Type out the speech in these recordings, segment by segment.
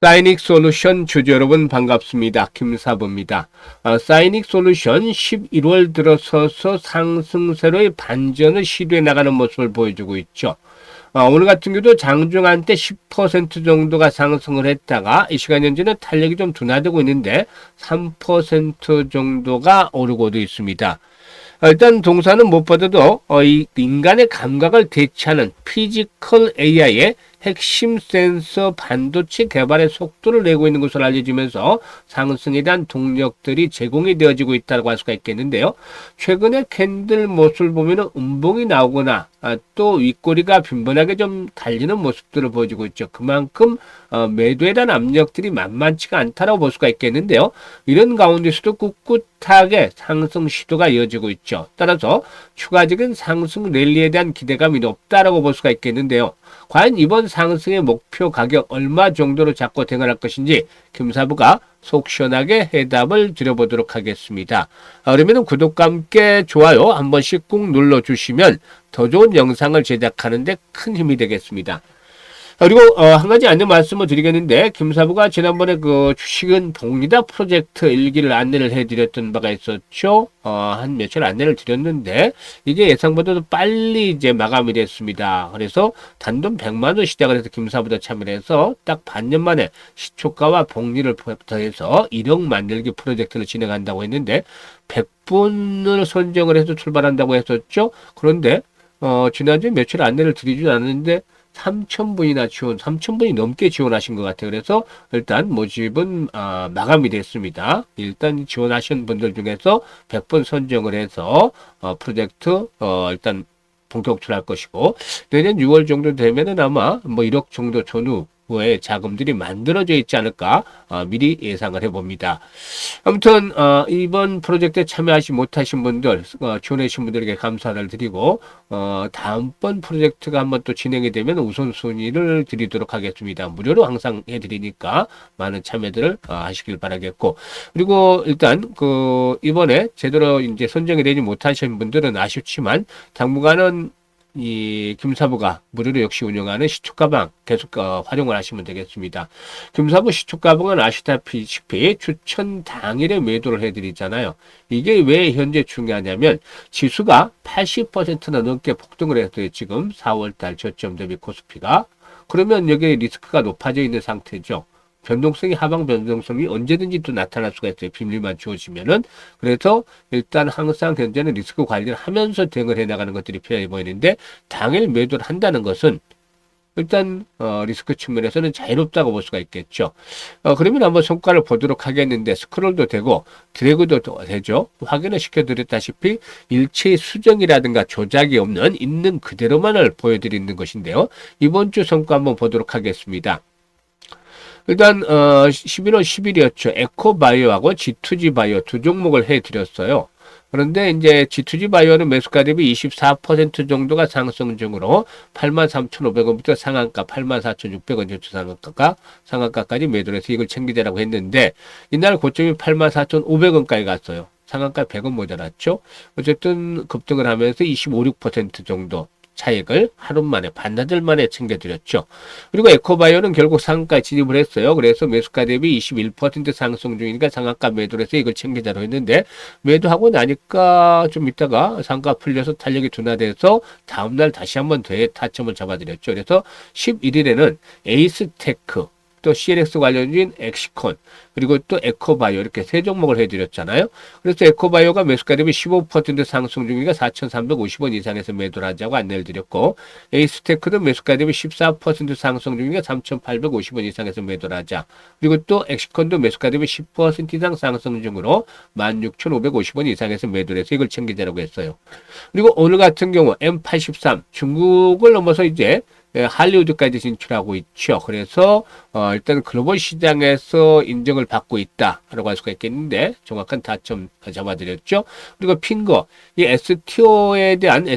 사이닉 솔루션 주주 여러분 반갑습니다. 김사부입니다. 사이닉 솔루션 11월 들어서서 상승세로의 반전을 시도해 나가는 모습을 보여주고 있죠. 오늘 같은 경우도 장중 한때 10% 정도가 상승을 했다가 이 시간 현재는 탄력이 좀 둔화되고 있는데 3% 정도가 오르고도 있습니다. 일단 동사는 무엇보다도 이 인간의 감각을 대체하는 피지컬 AI의 핵심 센서 반도체 개발의 속도를 내고 있는 것으로 알려지면서 상승에 대한 동력들이 제공이 되어지고 있다고 할 수가 있겠는데요. 최근에 캔들 모습을 보면 음봉이 나오거나 또 윗꼬리가 빈번하게 좀 달리는 모습들을 보여주고 있죠. 그만큼 매도에 대한 압력들이 만만치가 않다라고 볼 수가 있겠는데요. 이런 가운데서도 꿋꿋하게 상승 시도가 이어지고 있죠. 따라서 추가적인 상승 랠리에 대한 기대감이 높다라고 볼 수가 있겠는데요. 과연 이번 상승의 목표 가격 얼마 정도로 잡고 대응할 것인지 김사부가 속 시원하게 해답을 드려보도록 하겠습니다. 그러면 구독과 함께 좋아요 한 번씩 꾹 눌러주시면 더 좋은 영상을 제작하는 데 큰 힘이 되겠습니다. 그리고 한 가지 안내 말씀을 드리겠는데 김사부가 지난번에 그 주식은 복리다 프로젝트 일기를 안내를 해드렸던 바가 있었죠. 한 며칠 안내를 드렸는데 이게 예상보다도 빨리 이제 마감이 됐습니다. 그래서 단돈 100만 원 시작을 해서 김사부가 참여를 해서 딱 반년 만에 시초가와 복리를 더해서 1억 만들기 프로젝트를 진행한다고 했는데 100분을 선정을 해서 출발한다고 했었죠. 그런데 지난주에 며칠 안내를 드리지 않았는데 3,000분이나 3,000분이 넘게 지원하신 것 같아요. 그래서 일단 모집은 마감이 됐습니다. 일단 지원하신 분들 중에서 100분 선정을 해서 프로젝트 일단 본격출할 것이고 내년 6월 정도 되면은 아마 뭐 1억 정도 전후에 자금들이 만들어져 있지 않을까 미리 예상을 해봅니다. 아무튼 이번 프로젝트에 참여하지 못하신 분들 지원해 주신 분들에게 감사를 드리고 다음번 프로젝트가 한번 또 진행이 되면 우선순위를 드리도록 하겠습니다. 무료로 항상 해드리니까 많은 참여들을 하시길 바라겠고 그리고 일단 이번에 제대로 이제 선정이 되지 못하신 분들은 아쉽지만 당분간은 이 김사부가 무료로 역시 운영하는 시초가방 계속 활용을 하시면 되겠습니다. 김사부 시초가방은 아시다시피 추천 당일에 매도를 해드리잖아요. 이게 왜 현재 중요하냐면 지수가 80%나 넘게 폭등을 했어요. 지금 4월달 저점 대비 코스피가. 그러면 여기 리스크가 높아져 있는 상태죠. 변동성이 하방 변동성이 언제든지 또 나타날 수가 있어요. 비밀만 주어지면은. 그래서 일단 항상 현재는 리스크 관리를 하면서 대응을 해나가는 것들이 필요해 보이는데 당일 매도를 한다는 것은 일단 리스크 측면에서는 자유롭다고 볼 수가 있겠죠. 그러면 한번 성과를 보도록 하겠는데 스크롤도 되고 드래그도 되죠. 확인을 시켜드렸다시피 일체의 수정이라든가 조작이 없는 있는 그대로만을 보여드리는 것인데요. 이번 주 성과 한번 보도록 하겠습니다. 일단 11월 10일이었죠. 에코바이오하고 G2G 바이오 두 종목을 해드렸어요. 그런데 이제 G2G 바이오는 매수가 대비 24% 정도가 상승 중으로 83,500원부터 상한가 84,600원 저주 상한가까지 매도를 해서 이걸 챙기자라고 했는데 이날 고점이 84,500원까지 갔어요. 상한가 100원 모자랐죠. 어쨌든 급등을 하면서 25, 6% 정도 차익을 하루 만에 반나절 만에 챙겨드렸죠. 그리고 에코바이오는 결국 상한가에 진입을 했어요. 그래서 매수가 대비 21% 상승 중이니까 상한가 매도를 해서 이걸 챙기자로 했는데 매도하고 나니까 좀 있다가 상가 풀려서 탄력이 둔화돼서 다음날 다시 한번 더 타점을 잡아드렸죠. 그래서 11일에는 에이스테크 또 CLX 관련주인 엑시콘 그리고 또 에코바이오 이렇게 세 종목을 해드렸잖아요. 그래서 에코바이오가 매수가 대비 15% 상승 중이니까 4,350원 이상에서 매도를 하자고 안내를 드렸고 에이스테크도 매수가 대비 14% 상승 중이니까 3,850원 이상에서 매도를 하자. 그리고 또 엑시콘도 매수가 대비 10% 이상 상승 중으로 16,550원 이상에서 매도를 해서 이걸 챙기자라고 했어요. 그리고 오늘 같은 경우 M83 중국을 넘어서 이제 할리우드까지 진출하고 있죠. 그래서 일단 글로벌 시장에서 인정을 받고 있다라고 할 수가 있겠는데 정확한 타점 잡아드렸죠. 그리고 핑거 이 STO에 대한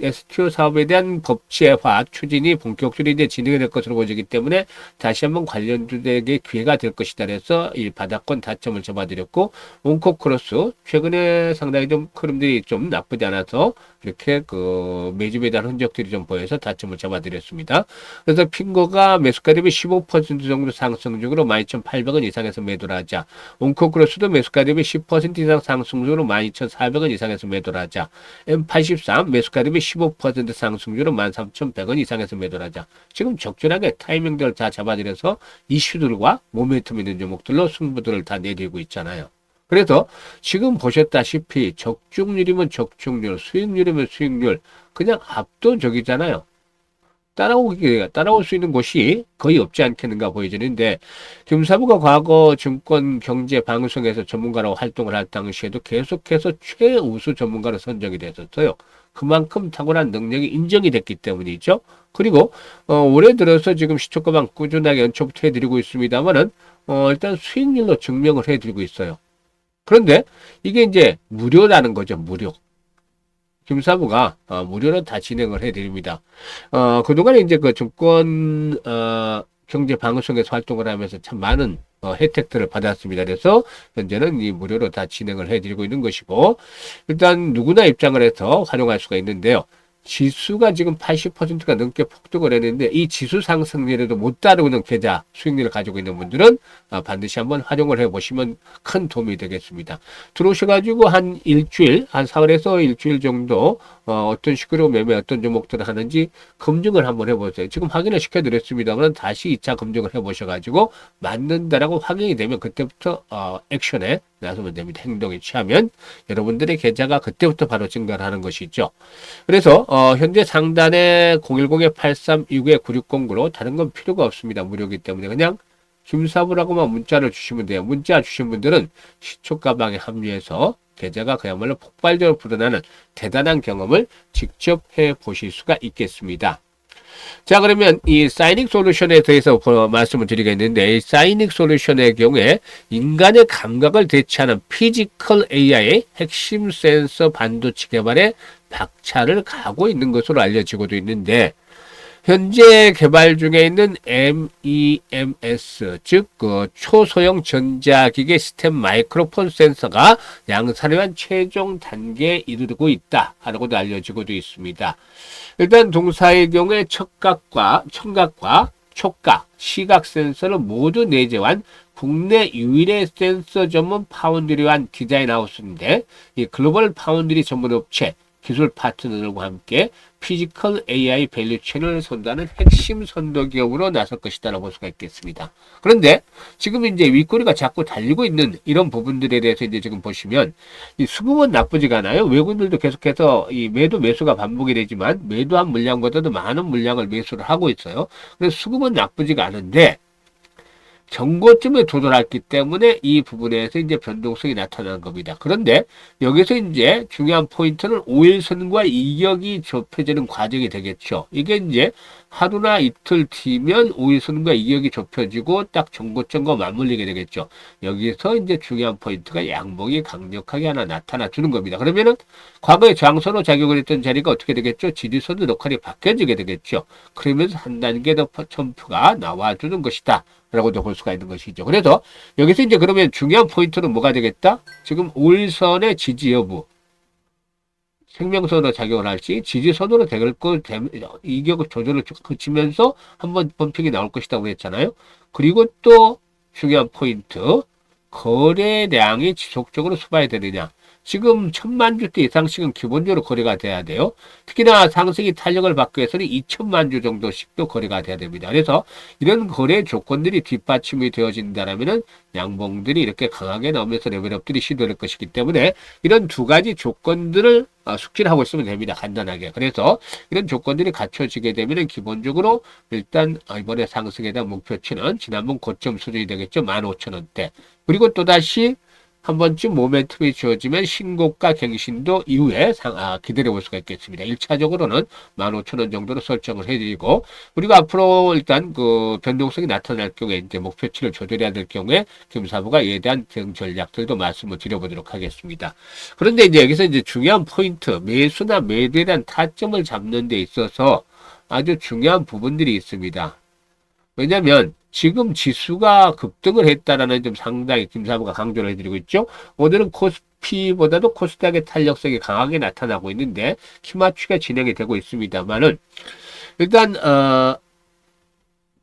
STO 사업에 대한 법제화 추진이 본격적으로 이제 진행이 될 것으로 보이기 때문에 다시 한번 관련주에게 기회가 될 것이다. 그래서 이 바닥권 타점을 잡아드렸고 온코크로스 최근에 상당히 좀 흐름들이 좀 나쁘지 않아서 이렇게 매집에 대한 흔적들이 좀 보여서 타점을 잡아드렸습니다. 있습니다. 그래서 핑거가 매수가 대비 15% 정도 상승 중으로 12,800원 이상에서 매도를 하자. 온코크로스도 매수가 대비 10% 이상 상승 중으로 12,400원 이상에서 매도를 하자. M83 매수가 대비 15% 상승 중으로 13,100원 이상에서 매도를 하자. 지금 적절하게 타이밍들을 다 잡아들여서 이슈들과 모멘텀 있는 종목들로 승부들을 다 내리고 있잖아요. 그래서 지금 보셨다시피 적중률이면 적중률, 수익률이면 수익률 그냥 압도적이잖아요. 따라올 수 있는 곳이 거의 없지 않겠는가 보여지는데 김사부가 과거 증권 경제 방송에서 전문가로 활동을 할 당시에도 계속해서 최우수 전문가로 선정이 됐었어요. 그만큼 탁월한 능력이 인정이 됐기 때문이죠. 그리고 올해 들어서 지금 시초가방 꾸준하게 연초부터 해드리고 있습니다만은 일단 수익률로 증명을 해드리고 있어요. 그런데 이게 이제 무료라는 거죠. 무료. 김사부가 무료로 다 진행을 해드립니다. 그동안에 이제 그 증권 경제 방송에서 활동을 하면서 참 많은 혜택들을 받았습니다. 그래서 현재는 이 무료로 다 진행을 해드리고 있는 것이고 일단 누구나 입장을 해서 활용할 수가 있는데요. 지수가 지금 80%가 넘게 폭등을 했는데 이 지수 상승률에도 못 따르는 계좌 수익률을 가지고 있는 분들은 반드시 한번 활용을 해보시면 큰 도움이 되겠습니다. 들어오셔가지고 한 일주일, 한 사흘에서 일주일 정도 어떤 식으로 매매 어떤 종목들을 하는지 검증을 한번 해보세요. 지금 확인을 시켜드렸습니다만 다시 2차 검증을 해보셔가지고 맞는다라고 확인이 되면 그때부터 액션에 나서면 됩니다. 행동에 취하면 여러분들의 계좌가 그때부터 바로 증가를 하는 것이죠. 그래서 현재 상단에 010-8329-9609로 다른 건 필요가 없습니다. 무료이기 때문에 그냥 김사부라고만 문자를 주시면 돼요. 문자 주신 분들은 시초가방에 합류해서 계좌가 그야말로 폭발적으로 불어나는 대단한 경험을 직접 해보실 수가 있겠습니다. 자, 그러면 이 사이닉 솔루션에 대해서 말씀을 드리겠는데, 이 사이닉 솔루션의 경우에 인간의 감각을 대체하는 피지컬 AI의 핵심 센서 반도체 개발에 박차를 가고 있는 것으로 알려지고도 있는데, 현재 개발 중에 있는 MEMS, 즉 초소형 전자기계 시스템 마이크로폰 센서가 양산을 최종 단계에 이르고 있다라고도 알려지고도 있습니다. 일단 동사의 경우에 청각과 촉각, 시각 센서를 모두 내재한 국내 유일의 센서 전문 파운드리한 디자인 하우스인데 이 글로벌 파운드리 전문 업체 기술 파트너들과 함께 피지컬 AI 밸류체인을 선도하는 핵심 선도 기업으로 나설 것이다라고 볼 수가 있겠습니다. 그런데 지금 이제 윗꼬리가 자꾸 달리고 있는 이런 부분들에 대해서 이제 지금 보시면 이 수급은 나쁘지가 않아요. 외국인들도 계속해서 이 매수가 반복이 되지만 매도한 물량보다도 많은 물량을 매수를 하고 있어요. 그래서 수급은 나쁘지가 않은데 정고점에 도달했기 때문에 이 부분에서 이제 변동성이 나타나는 겁니다. 그런데 여기서 이제 중요한 포인트는 5일선과 이격이 좁혀지는 과정이 되겠죠. 이게 이제 하루나 이틀 뒤면 5일선과 이격이 좁혀지고 딱 정고점과 맞물리게 되겠죠. 여기서 이제 중요한 포인트가 양봉이 강력하게 하나 나타나 주는 겁니다. 그러면은 과거에 저항선으로 작용을 했던 자리가 어떻게 되겠죠? 지지선도 역할이 바뀌어지게 되겠죠. 그러면서 한 단계 더 점프가 나와주는 것이다. 라고도 볼 수가 있는 것이죠. 그래서 여기서 이제 그러면 중요한 포인트는 뭐가 되겠다? 지금 5일선의 지지 여부. 생명선으로 작용을 할지 지지선으로 될 거, 이격 조절을 그치면서 한번 범핑이 나올 것이라고 했잖아요. 그리고 또 중요한 포인트. 거래량이 지속적으로 수반이 되느냐. 지금 1,000만 주대 이상씩은 기본적으로 거래가 돼야 돼요. 특히나 상승이 탄력을 받기 위해서는 2,000만 주 정도씩도 거래가 돼야 됩니다. 그래서 이런 거래 조건들이 뒷받침이 되어진다면은 양봉들이 이렇게 강하게 나오면서 레벨업들이 시도될 것이기 때문에 이런 두 가지 조건들을 숙지를 하고 있으면 됩니다. 간단하게. 그래서 이런 조건들이 갖춰지게 되면 기본적으로 일단 이번에 상승에 대한 목표치는 지난번 고점 수준이 되겠죠. 15,000원대. 그리고 또다시 한 번쯤 모멘텀이 주어지면 신고가 갱신도 이후에 기다려 볼 수가 있겠습니다. 1차적으로는 15,000원 정도로 설정을 해드리고, 그리고 앞으로 일단 그 변동성이 나타날 경우에 이제 목표치를 조절해야 될 경우에 김사부가 이에 대한 대응 전략들도 말씀을 드려보도록 하겠습니다. 그런데 이제 여기서 이제 중요한 포인트, 매수나 매도에 대한 타점을 잡는 데 있어서 아주 중요한 부분들이 있습니다. 왜냐면 지금 지수가 급등을 했다라는 점 상당히 김사부가 강조를 해드리고 있죠. 오늘은 코스피보다도 코스닥의 탄력성이 강하게 나타나고 있는데 키맞추기가 진행이 되고 있습니다만은 일단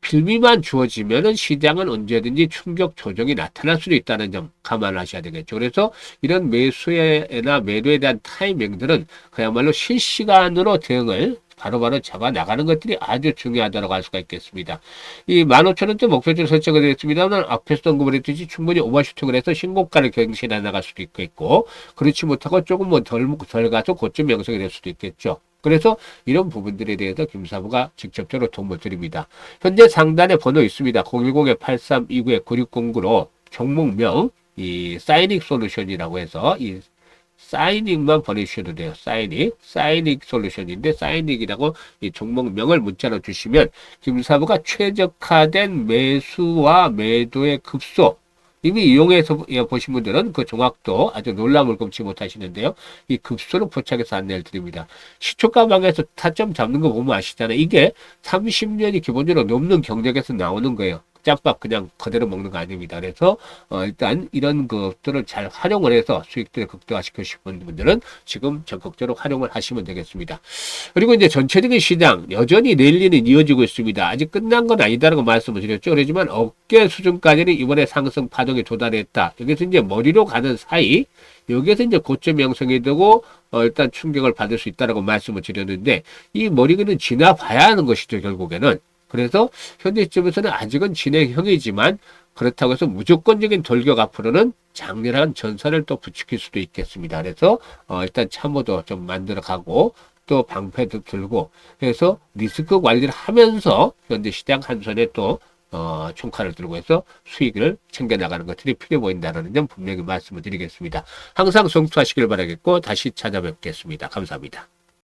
빌미만 주어지면은 시장은 언제든지 충격 조정이 나타날 수도 있다는 점 감안하셔야 되겠죠. 그래서 이런 매수나 매도에 대한 타이밍들은 그야말로 실시간으로 대응을 바로바로 잡아 나가는 것들이 아주 중요하다고 할 수가 있겠습니다. 이 15,000원대 목표치를 설정을 했습니다만 앞에서 언급을 했듯이 충분히 오버슈팅을 해서 신고가를 경신해 나갈 수도 있겠고 그렇지 못하고 조금 덜 가서 고점 명성이 될 수도 있겠죠. 그래서 이런 부분들에 대해서 김사부가 직접적으로 도움을 드립니다. 현재 상단에 번호 있습니다. 010-8329-9609로 종목명 이 사이닉 솔루션이라고 해서 이 사이닉만 보내주셔도 돼요. 사이닉 솔루션인데 사이닉이라고 이 종목명을 문자로 주시면 김사부가 최적화된 매수와 매도의 급소 이미 이용해서 보신 분들은 그 정확도 아주 놀라움을 금치 못하시는데요. 이 급소로 포착해서 안내를 드립니다. 시초가 방에서 타점 잡는 거 보면 아시잖아요. 이게 30년이 기본적으로 넘는 경력에서 나오는 거예요. 짬밥 그냥 그대로 먹는 거 아닙니다. 그래서 일단 이런 것들을 잘 활용을 해서 수익들을 극대화시키고 싶은 분들은 지금 적극적으로 활용을 하시면 되겠습니다. 그리고 이제 전체적인 시장 여전히 랠리는 이어지고 있습니다. 아직 끝난 건 아니다라고 말씀을 드렸죠. 그렇지만 어깨 수준까지는 이번에 상승 파동에 도달했다. 여기서 이제 머리로 가는 사이 여기에서 이제 고점 형성이 되고 일단 충격을 받을 수 있다라고 말씀을 드렸는데 이 머리는 지나봐야 하는 것이죠. 결국에는. 그래서 현재 시점에서는 아직은 진행형이지만 그렇다고 해서 무조건적인 돌격 앞으로는 장렬한 전선을 또 부추길 수도 있겠습니다. 그래서 일단 참호도 좀 만들어가고 또 방패도 들고 해서 리스크 관리를 하면서 현재 시장 한선에 또 총칼을 들고 해서 수익을 챙겨나가는 것들이 필요해 보인다는 점 분명히 말씀을 드리겠습니다. 항상 성투하시길 바라겠고 다시 찾아뵙겠습니다. 감사합니다.